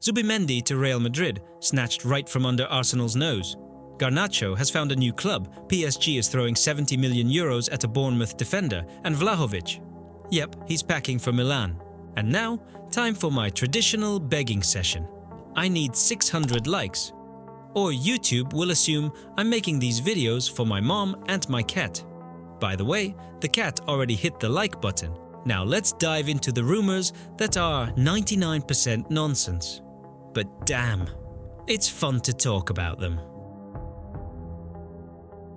Zubimendi to Real Madrid, snatched right from under Arsenal's nose. Garnacho has found a new club. PSG is throwing 70 million euros at a Bournemouth defender, and Vlahović. Yep, he's packing for Milan. And now, time for my traditional begging session. I need 600 likes. Or YouTube will assume I'm making these videos for my mom and my cat. By the way, the cat already hit the like button. Now let's dive into the rumours that are 99% nonsense. But damn, it's fun to talk about them.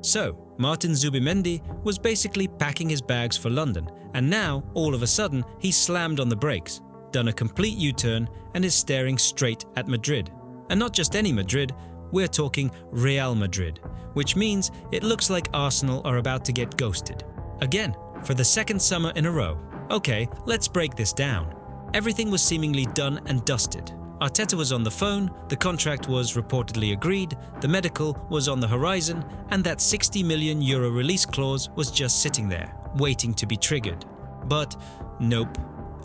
So, Martin Zubimendi was basically packing his bags for London, and now, all of a sudden, he's slammed on the brakes, done a complete U-turn, and is staring straight at Madrid. And not just any Madrid, we're talking Real Madrid, which means it looks like Arsenal are about to get ghosted. Again, for the second summer in a row. Okay, let's break this down. Everything was seemingly done and dusted. Arteta was on the phone, the contract was reportedly agreed, the medical was on the horizon, and that 60 million euro release clause was just sitting there, waiting to be triggered. But nope.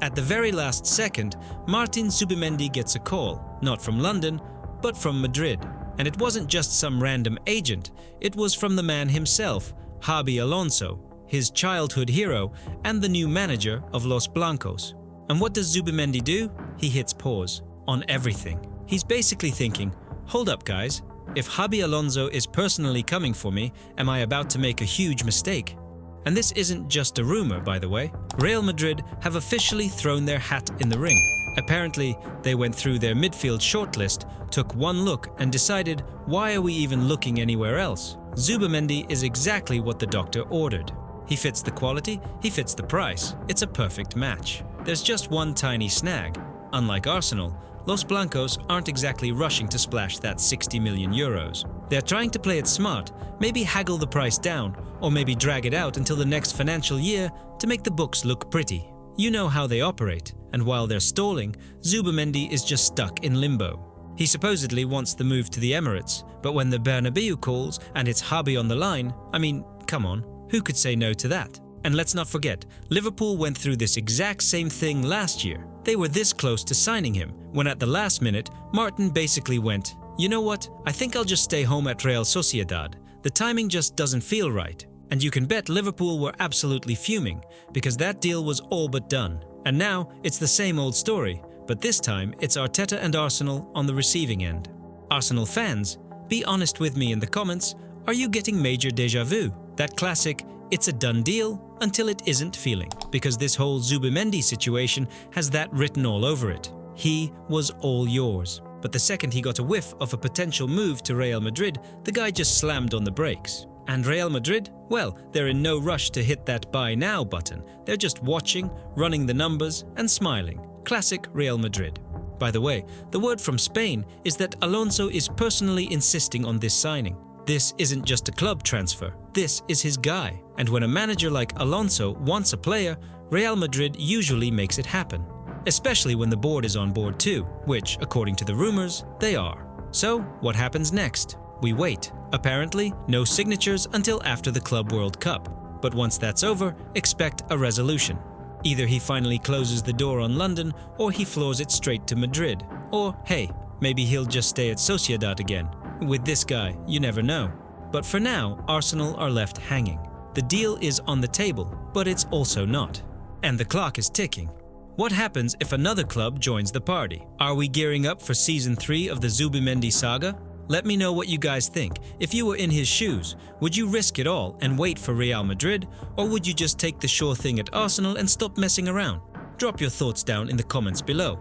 At the very last second, Martin Zubimendi gets a call, not from London, but from Madrid. And it wasn't just some random agent, it was from the man himself, Xabi Alonso, his childhood hero and the new manager of Los Blancos. And what does Zubimendi do? He hits pause on everything. He's basically thinking, hold up guys, if Xabi Alonso is personally coming for me, am I about to make a huge mistake? And this isn't just a rumor, by the way. Real Madrid have officially thrown their hat in the ring. Apparently, they went through their midfield shortlist, took one look and decided, why are we even looking anywhere else? Zubimendi is exactly what the doctor ordered. He fits the quality, he fits the price. It's a perfect match. There's just one tiny snag. Unlike Arsenal, Los Blancos aren't exactly rushing to splash that 60 million euros. They're trying to play it smart, maybe haggle the price down, or maybe drag it out until the next financial year to make the books look pretty. You know how they operate, and while they're stalling, Zubimendi is just stuck in limbo. He supposedly wants the move to the Emirates, but when the Bernabeu calls and it's Xabi on the line, I mean, come on, who could say no to that? And let's not forget, Liverpool went through this exact same thing last year. They were this close to signing him, when at the last minute, Martin basically went, you know what, I think I'll just stay home at Real Sociedad. The timing just doesn't feel right. And you can bet Liverpool were absolutely fuming, because that deal was all but done. And now, it's the same old story, but this time it's Arteta and Arsenal on the receiving end. Arsenal fans, be honest with me in the comments, are you getting major déjà vu? That classic, it's a done deal until it isn't feeling, because this whole Zubimendi situation has that written all over it. He was all yours. But the second he got a whiff of a potential move to Real Madrid, the guy just slammed on the brakes. And Real Madrid? Well, they're in no rush to hit that buy now button. They're just watching, running the numbers and smiling. Classic Real Madrid. By the way, the word from Spain is that Alonso is personally insisting on this signing. This isn't just a club transfer, this is his guy. And when a manager like Alonso wants a player, Real Madrid usually makes it happen. Especially when the board is on board too, which, according to the rumours, they are. So, what happens next? We wait. Apparently, no signatures until after the Club World Cup. But once that's over, expect a resolution. Either he finally closes the door on London, or he floors it straight to Madrid. Or, hey, maybe he'll just stay at Sociedad again. With this guy, you never know. But for now, Arsenal are left hanging. The deal is on the table, but it's also not. And the clock is ticking. What happens if another club joins the party? Are we gearing up for Season 3 of the Zubimendi saga? Let me know what you guys think. If you were in his shoes, would you risk it all and wait for Real Madrid? Or would you just take the sure thing at Arsenal and stop messing around? Drop your thoughts down in the comments below.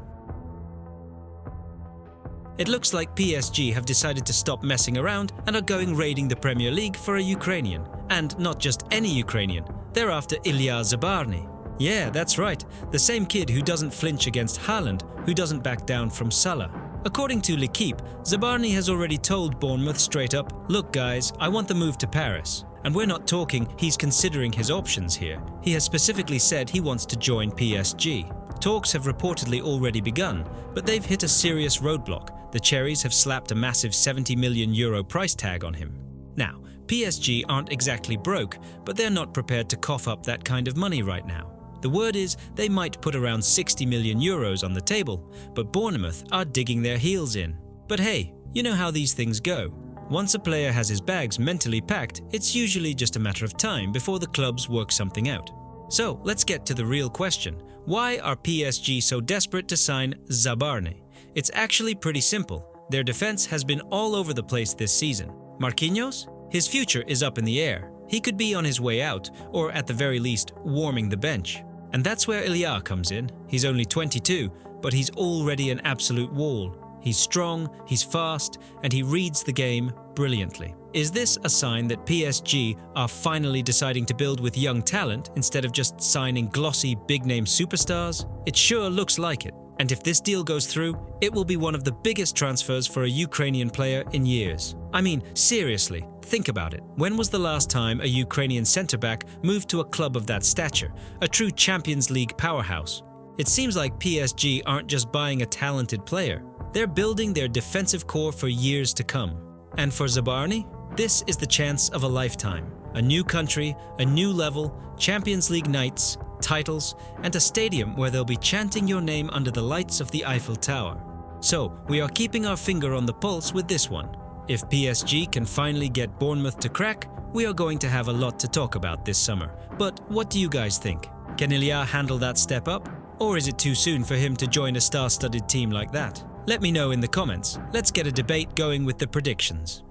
It looks like PSG have decided to stop messing around and are going raiding the Premier League for a Ukrainian. And not just any Ukrainian, they're after Ilya Zabarny. Yeah, that's right, the same kid who doesn't flinch against Haaland, who doesn't back down from Salah. According to L'Equipe, Zabarny has already told Bournemouth straight up, look guys, I want the move to Paris. And we're not talking he's considering his options here. He has specifically said he wants to join PSG. Talks have reportedly already begun, but they've hit a serious roadblock. The Cherries have slapped a massive 70 million euro price tag on him. Now, PSG aren't exactly broke, but they're not prepared to cough up that kind of money right now. The word is they might put around 60 million euros on the table, but Bournemouth are digging their heels in. But hey, you know how these things go. Once a player has his bags mentally packed, it's usually just a matter of time before the clubs work something out. So let's get to the real question. Why are PSG so desperate to sign Zabarnyi? It's actually pretty simple. Their defense has been all over the place this season. Marquinhos? His future is up in the air. He could be on his way out, or at the very least, warming the bench. And that's where Ilya comes in. He's only 22, but he's already an absolute wall. He's strong, he's fast, and he reads the game brilliantly. Is this a sign that PSG are finally deciding to build with young talent instead of just signing glossy, big-name superstars? It sure looks like it. And if this deal goes through, it will be one of the biggest transfers for a Ukrainian player in years. I mean, seriously, think about it. When was the last time a Ukrainian centre-back moved to a club of that stature, a true Champions League powerhouse? It seems like PSG aren't just buying a talented player. They're building their defensive core for years to come. And for Zabarnyi, this is the chance of a lifetime. A new country, a new level, Champions League nights, titles, and a stadium where they'll be chanting your name under the lights of the Eiffel Tower. So, we are keeping our finger on the pulse with this one. If PSG can finally get Bournemouth to crack, we are going to have a lot to talk about this summer. But what do you guys think? Can Ilya handle that step up? Or is it too soon for him to join a star-studded team like that? Let me know in the comments. Let's get a debate going with the predictions.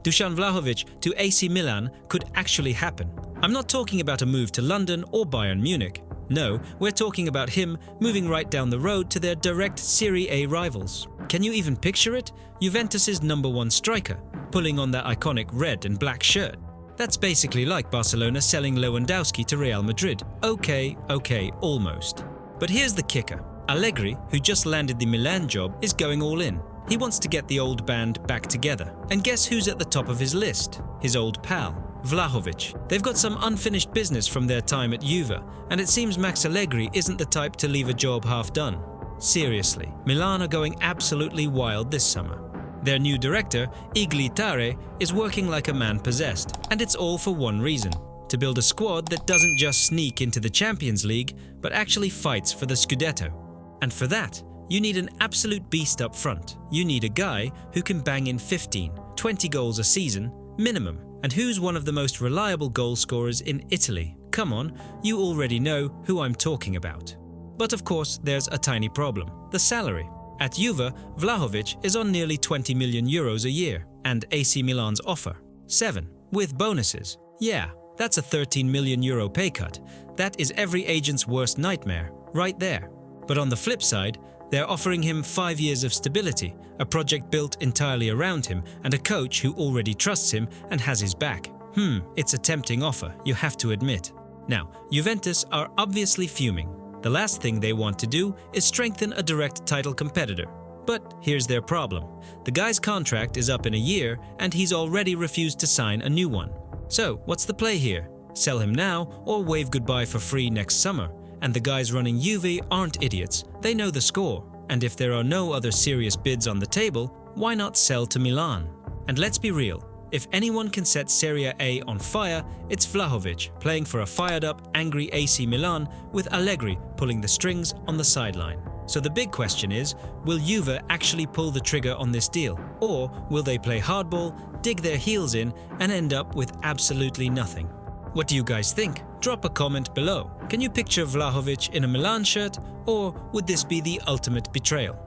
Dusan Vlahović to AC Milan could actually happen. I'm not talking about a move to London or Bayern Munich. No, we're talking about him moving right down the road to their direct Serie A rivals. Can you even picture it? Juventus' #1 striker, pulling on that iconic red and black shirt. That's basically like Barcelona selling Lewandowski to Real Madrid. Okay, almost. But here's the kicker. Allegri, who just landed the Milan job, is going all in. He wants to get the old band back together. And guess who's at the top of his list? His old pal, Vlahović. They've got some unfinished business from their time at Juve, and it seems Max Allegri isn't the type to leave a job half done. Seriously, Milan are going absolutely wild this summer. Their new director, Iglitare, is working like a man possessed, and it's all for one reason: to build a squad that doesn't just sneak into the Champions League, but actually fights for the Scudetto. And for that, you need an absolute beast up front. You need a guy who can bang in 15, 20 goals a season, minimum. And who's one of the most reliable goal scorers in Italy? Come on, you already know who I'm talking about. But of course, there's a tiny problem: the salary. At Juve, Vlahović is on nearly 20 million euros a year, and AC Milan's offer 7, with bonuses. Yeah, that's a 13 million euro pay cut. That is every agent's worst nightmare, right there. But on the flip side, they're offering him 5 years of stability, a project built entirely around him, and a coach who already trusts him and has his back. It's a tempting offer, you have to admit. Now, Juventus are obviously fuming. The last thing they want to do is strengthen a direct title competitor. But here's their problem. The guy's contract is up in a year, and he's already refused to sign a new one. So, what's the play here? Sell him now, or wave goodbye for free next summer? And the guys running Juve aren't idiots. They know the score. And if there are no other serious bids on the table, why not sell to Milan? And let's be real. If anyone can set Serie A on fire, it's Vlahović, playing for a fired-up, angry AC Milan with Allegri pulling the strings on the sideline. So the big question is, will Juve actually pull the trigger on this deal? Or will they play hardball, dig their heels in, and end up with absolutely nothing? What do you guys think? Drop a comment below. Can you picture Vlahović in a Milan shirt, or would this be the ultimate betrayal?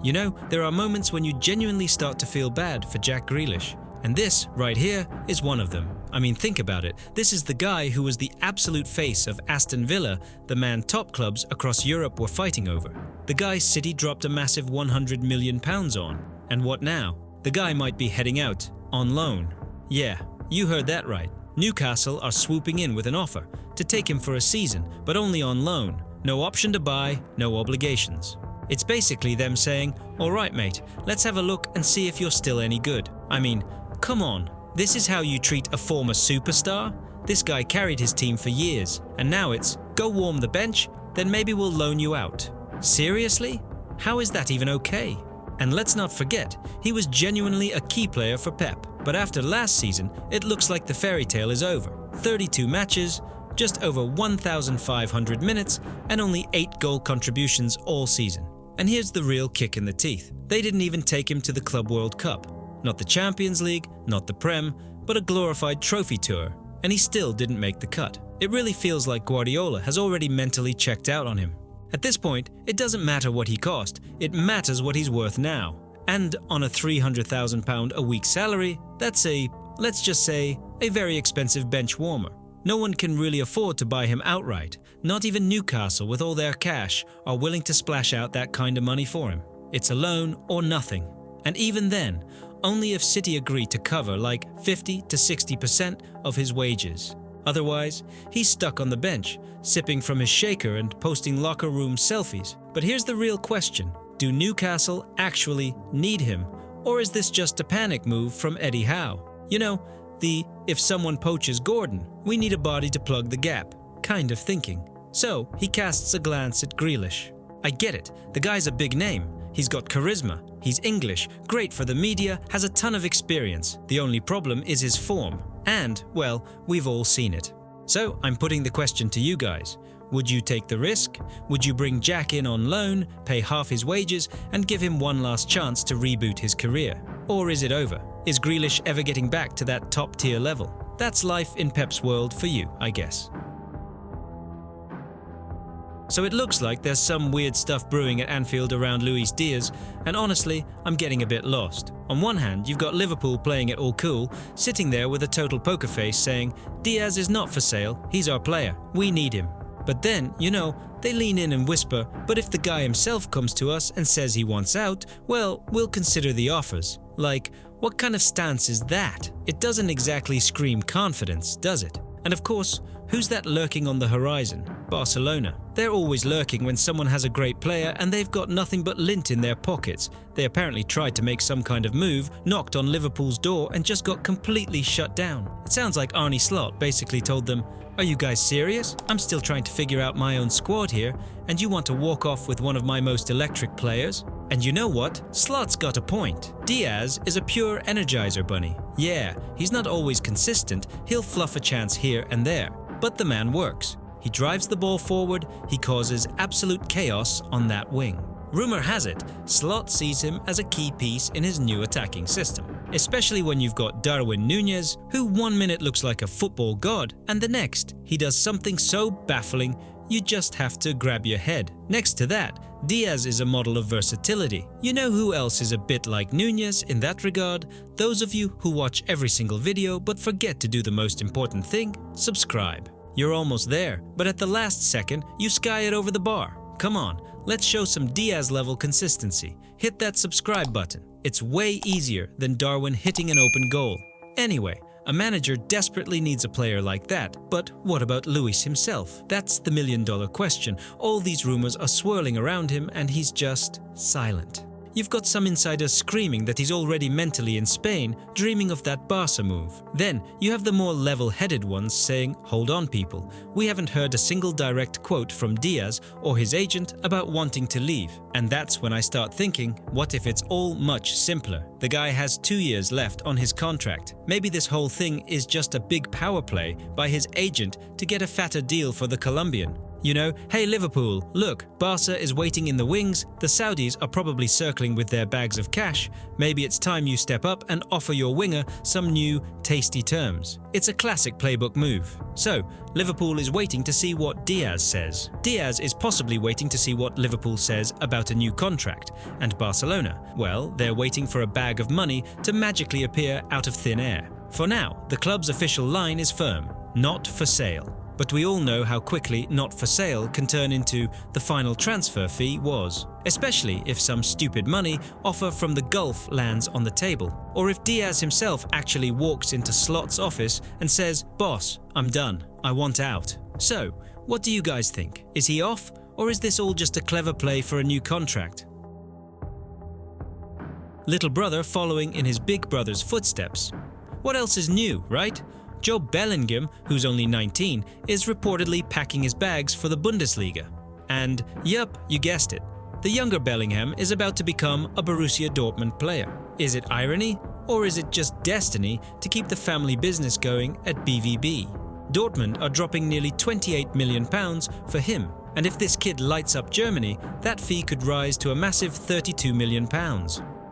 You know, there are moments when you genuinely start to feel bad for Jack Grealish, and this right here is one of them. I mean, think about it. This is the guy who was the absolute face of Aston Villa, the man top clubs across Europe were fighting over. The guy City dropped a massive £100 million on. And what now? The guy might be heading out, on loan. Yeah, you heard that right. Newcastle are swooping in with an offer to take him for a season, but only on loan. No option to buy, no obligations. It's basically them saying, "Alright mate, let's have a look and see if you're still any good." I mean, come on, this is how you treat a former superstar? This guy carried his team for years, and now it's, go warm the bench, then maybe we'll loan you out. Seriously? How is that even okay? And let's not forget, he was genuinely a key player for Pep. But after last season, it looks like the fairy tale is over. 32 matches, just over 1,500 minutes, and only 8 goal contributions all season. And here's the real kick in the teeth. They didn't even take him to the Club World Cup. Not the Champions League, not the Prem, but a glorified trophy tour. And he still didn't make the cut. It really feels like Guardiola has already mentally checked out on him. At this point, it doesn't matter what he cost, it matters what he's worth now. And on a £300,000 a week salary, that's let's just say, a very expensive bench warmer. No one can really afford to buy him outright. Not even Newcastle, with all their cash, are willing to splash out that kind of money for him. It's a loan or nothing. And even then, only if City agree to cover like 50 to 60% of his wages. Otherwise, he's stuck on the bench, sipping from his shaker and posting locker room selfies. But here's the real question. Do Newcastle actually need him? Or is this just a panic move from Eddie Howe? You know, if someone poaches Gordon, we need a body to plug the gap kind of thinking. So he casts a glance at Grealish. I get it, the guy's a big name. He's got charisma, he's English, great for the media, has a ton of experience. The only problem is his form. And, well, we've all seen it. So I'm putting the question to you guys. Would you take the risk? Would you bring Jack in on loan, pay half his wages, and give him one last chance to reboot his career? Or is it over? Is Grealish ever getting back to that top-tier level? That's life in Pep's world for you, I guess. So it looks like there's some weird stuff brewing at Anfield around Luis Díaz, and honestly, I'm getting a bit lost. On one hand, you've got Liverpool playing it all cool, sitting there with a total poker face saying, Díaz is not for sale, he's our player, we need him. But then, you know, they lean in and whisper, but if the guy himself comes to us and says he wants out, well, we'll consider the offers. Like, what kind of stance is that? It doesn't exactly scream confidence, does it? And of course, who's that lurking on the horizon? Barcelona. They're always lurking when someone has a great player and they've got nothing but lint in their pockets. They apparently tried to make some kind of move, knocked on Liverpool's door and just got completely shut down. It sounds like Arne Slot basically told them, "Are you guys serious? I'm still trying to figure out my own squad here, and you want to walk off with one of my most electric players?" And you know what? Slot's got a point. Díaz is a pure energizer bunny. Yeah, he's not always consistent, he'll fluff a chance here and there. But the man works. He drives the ball forward, he causes absolute chaos on that wing. Rumour has it, Slot sees him as a key piece in his new attacking system. Especially when you've got Darwin Núñez, who 1 minute looks like a football god, and the next, he does something so baffling, you just have to grab your head. Next to that, Díaz is a model of versatility. You know who else is a bit like Núñez in that regard? Those of you who watch every single video but forget to do the most important thing, subscribe. You're almost there, but at the last second, you sky it over the bar. Come on, let's show some Díaz level consistency. Hit that subscribe button. It's way easier than Darwin hitting an open goal. Anyway, a manager desperately needs a player like that, but what about Luis himself? That's the million-dollar question. All these rumors are swirling around him and he's just silent. You've got some insiders screaming that he's already mentally in Spain, dreaming of that Barca move. Then you have the more level-headed ones saying, hold on people, we haven't heard a single direct quote from Díaz or his agent about wanting to leave. And that's when I start thinking, what if it's all much simpler? The guy has 2 years left on his contract. Maybe this whole thing is just a big power play by his agent to get a fatter deal for the Colombian. You know, hey Liverpool, look, Barca is waiting in the wings, the Saudis are probably circling with their bags of cash, maybe it's time you step up and offer your winger some new, tasty terms. It's a classic playbook move. So, Liverpool is waiting to see what Díaz says. Díaz is possibly waiting to see what Liverpool says about a new contract. And Barcelona, well, they're waiting for a bag of money to magically appear out of thin air. For now, the club's official line is firm, not for sale. But we all know how quickly not for sale can turn into the final transfer fee was, especially if some stupid money offer from the Gulf lands on the table, or if Díaz himself actually walks into Slot's office and says, "Boss, I'm done, I want out." So, what do you guys think? Is he off, or is this all just a clever play for a new contract? Little brother following in his big brother's footsteps. What else is new, right? Job Bellingham, who's only 19, is reportedly packing his bags for the Bundesliga. And, yup, you guessed it, the younger Bellingham is about to become a Borussia Dortmund player. Is it irony? Or is it just destiny to keep the family business going at BVB? Dortmund are dropping nearly £28 million for him, and if this kid lights up Germany, that fee could rise to a massive £32 million.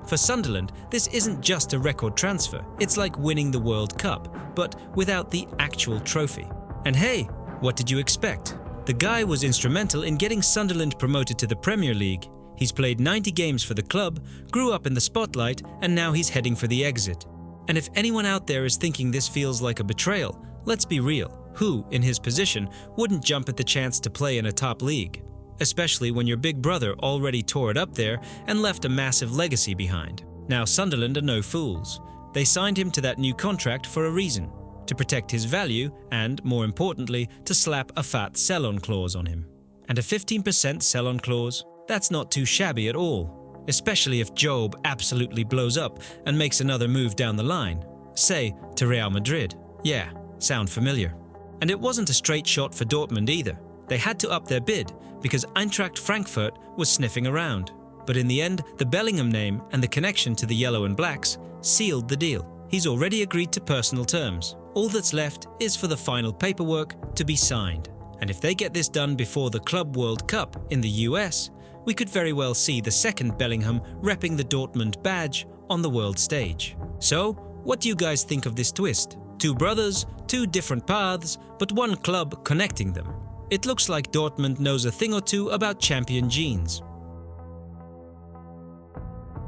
For Sunderland, this isn't just a record transfer, it's like winning the World Cup, but without the actual trophy. And hey, what did you expect? The guy was instrumental in getting Sunderland promoted to the Premier League. He's played 90 games for the club, grew up in the spotlight, and now he's heading for the exit. And if anyone out there is thinking this feels like a betrayal, let's be real. Who, in his position, wouldn't jump at the chance to play in a top league? Especially when your big brother already tore it up there and left a massive legacy behind. Now Sunderland are no fools. They signed him to that new contract for a reason. To protect his value and, more importantly, to slap a fat sell-on clause on him. And a 15% sell-on clause? That's not too shabby at all. Especially if Job absolutely blows up and makes another move down the line. Say, to Real Madrid. Yeah, sound familiar. And it wasn't a straight shot for Dortmund either. They had to up their bid because Eintracht Frankfurt was sniffing around. But in the end, the Bellingham name and the connection to the Yellow and Blacks sealed the deal. He's already agreed to personal terms. All that's left is for the final paperwork to be signed. And if they get this done before the Club World Cup in the US, we could very well see the second Bellingham repping the Dortmund badge on the world stage. So, what do you guys think of this twist? Two brothers, two different paths, but one club connecting them. It looks like Dortmund knows a thing or two about champion genes.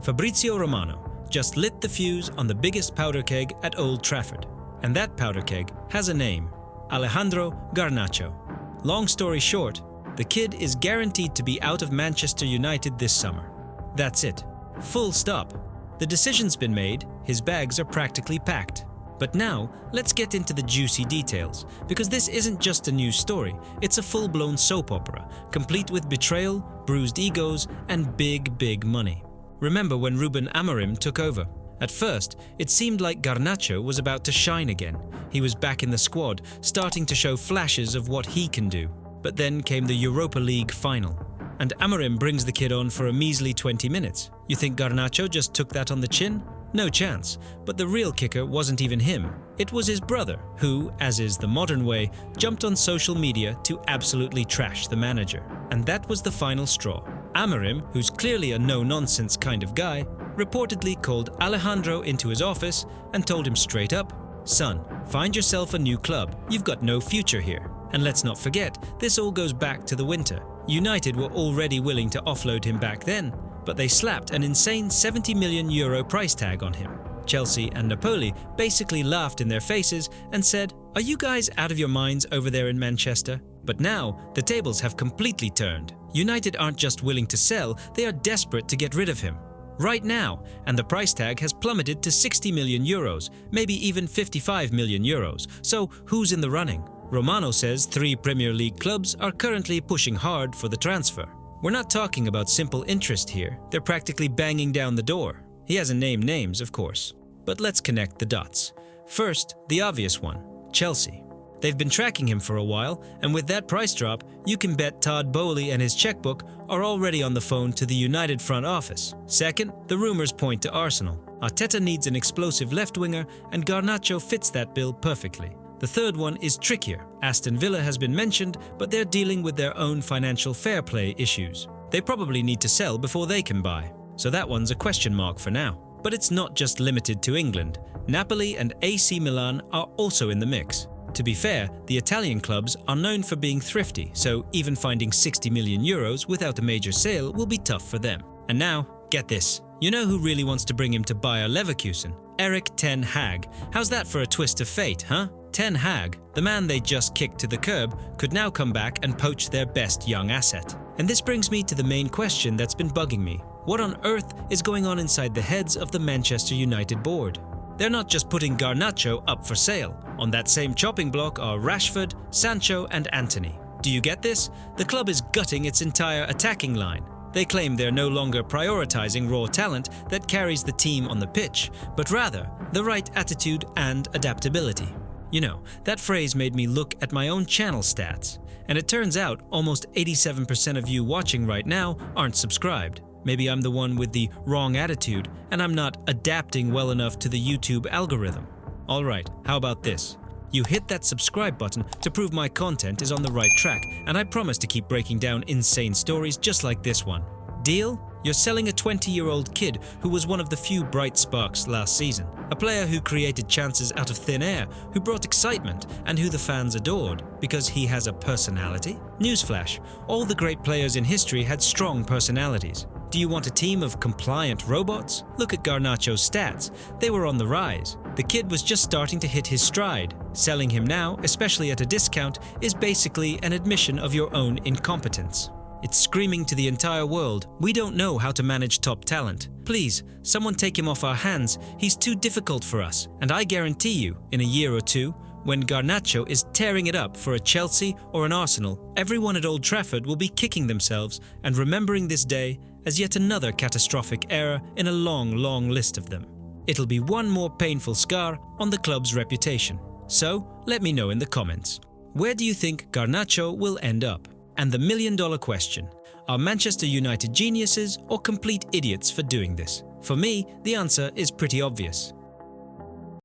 Fabrizio Romano just lit the fuse on the biggest powder keg at Old Trafford. And that powder keg has a name, Alejandro Garnacho. Long story short, the kid is guaranteed to be out of Manchester United this summer. That's it. Full stop. The decision's been made, his bags are practically packed. But now, let's get into the juicy details, because this isn't just a news story, it's a full-blown soap opera, complete with betrayal, bruised egos, and big money. Remember when Ruben Amorim took over? At first, it seemed like Garnacho was about to shine again. He was back in the squad, starting to show flashes of what he can do. But then came the Europa League final. And Amorim brings the kid on for a measly 20 minutes. You think Garnacho just took that on the chin? No chance. But the real kicker wasn't even him. It was his brother, who, as is the modern way, jumped on social media to absolutely trash the manager. And that was the final straw. Amorim, who's clearly a no-nonsense kind of guy, reportedly called Alejandro into his office and told him straight up, "Son, find yourself a new club. You've got no future here." And let's not forget, this all goes back to the winter. United were already willing to offload him back then, but they slapped an insane €70 million price tag on him. Chelsea and Napoli basically laughed in their faces and said, "Are you guys out of your minds over there in Manchester?" But now, the tables have completely turned. United aren't just willing to sell, they are desperate to get rid of him. Right now, and the price tag has plummeted to €60 million, maybe even €55 million. So who's in the running? Romano says 3 Premier League clubs are currently pushing hard for the transfer. We're not talking about simple interest here, they're practically banging down the door. He hasn't named names, of course. But let's connect the dots. First, the obvious one, Chelsea. They've been tracking him for a while, and with that price drop, you can bet Todd Boehly and his checkbook are already on the phone to the United front office. Second, the rumours point to Arsenal. Arteta needs an explosive left winger, and Garnacho fits that bill perfectly. The third one is trickier. Aston Villa has been mentioned, but they're dealing with their own financial fair play issues. They probably need to sell before they can buy. So that one's a question mark for now. But it's not just limited to England. Napoli and AC Milan are also in the mix. To be fair, the Italian clubs are known for being thrifty, so even finding €60 million without a major sale will be tough for them. And now, get this. You know who really wants to bring him to Bayer Leverkusen? Erik ten Hag. How's that for a twist of fate, huh? Ten Hag, the man they just kicked to the curb, could now come back and poach their best young asset. And this brings me to the main question that's been bugging me. What on earth is going on inside the heads of the Manchester United board? They're not just putting Garnacho up for sale. On that same chopping block are Rashford, Sancho and Antony. Do you get this? The club is gutting its entire attacking line. They claim they're no longer prioritizing raw talent that carries the team on the pitch, but rather the right attitude and adaptability. You know, that phrase made me look at my own channel stats, and it turns out almost 87% of you watching right now aren't subscribed. Maybe I'm the one with the wrong attitude and I'm not adapting well enough to the YouTube algorithm. Alright, how about this? You hit that subscribe button to prove my content is on the right track, and I promise to keep breaking down insane stories just like this one. Deal? You're selling a 20-year-old kid who was one of the few bright sparks last season. A player who created chances out of thin air, who brought excitement, and who the fans adored because he has a personality? Newsflash, all the great players in history had strong personalities. Do you want a team of compliant robots? Look at Garnacho'S stats. They were on the rise. The kid was just starting to hit his stride. Selling him now, especially at a discount, is basically an admission of your own incompetence. It's screaming to the entire world, we don't know how to manage top talent. Please, someone take him off our hands. He's too difficult for us. And I guarantee you, in a year or two, when Garnacho is tearing it up for a Chelsea or an Arsenal, everyone at Old Trafford will be kicking themselves and remembering this day as yet another catastrophic error in a long, long list of them. It'll be one more painful scar on the club's reputation. So, let me know in the comments. Where do you think Garnacho will end up? And the million-dollar question, are Manchester United geniuses or complete idiots for doing this? For me, the answer is pretty obvious.